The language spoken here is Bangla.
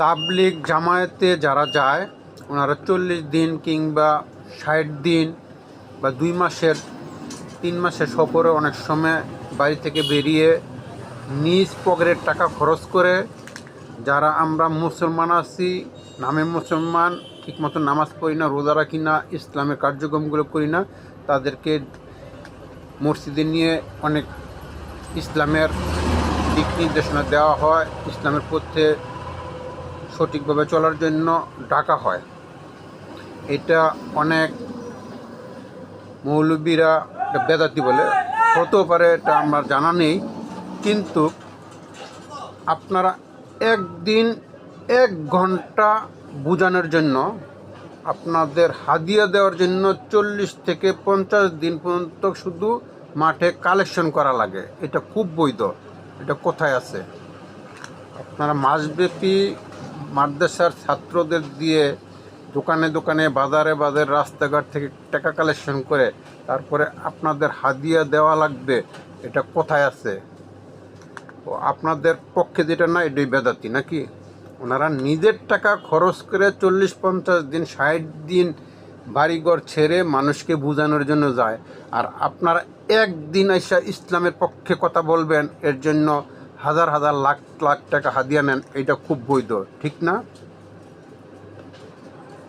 তাবলিগ জামায়াতে যারা যায় ওনারা 40 দিন কিংবা 60 দিন বা 2 মাসের 3 মাসের সফরে অনেক সময় বাড়ি থেকে বেরিয়ে নিজ পকেটের টাকা খরচ করে যারা আমরা মুসলমান আছি, নামে মুসলমান, ঠিকমতো নামাজ পড়ি না, রোজা রাখি না, ইসলামের কার্যক্রমগুলো করি না, তাদেরকে মসজিদে নিয়ে অনেক ইসলামের দিক নির্দেশনা দেওয়া হয়, ইসলামের পথে সঠিকভাবে চলার জন্য ডাকা হয়। এটা অনেক মৌলবীরা বেদাতি বলে, হতেও পারে, এটা আমার জানা নেই। কিন্তু আপনারা একদিন 1 ঘন্টা বোঝানোর জন্য, আপনাদের হাদিয়া দেওয়ার জন্য 40 থেকে 50 দিন পর্যন্ত শুধু মাঠে কালেকশন করা লাগে। এটা খুব বৈধ। এটা কোথায় আছে? আপনারা মাসব্যাপী মাদ্রাসার ছাত্রদের দিয়ে দোকানে দোকানে, বাজারে বাজারে, রাস্তাঘাট থেকে টাকা কালেকশন করে তারপরে আপনাদের হাদিয়া দেওয়া লাগবে, এটা কোথায় আছে? ও আপনাদের পক্ষে যেটা না, এটাই বেদাতি নাকি? ওনারা নিজের টাকা খরচ করে 40-50 দিন 60 দিন বাড়িঘর ছেড়ে মানুষকে বোঝানোর জন্য যায়, আর আপনারা একদিন এসে ইসলামের পক্ষে কথা বলবেন, এর জন্য হাজার হাজার লাখ লাখ টাকা হাদিয়া নেন। এটা খুব বৈধ, ঠিক না?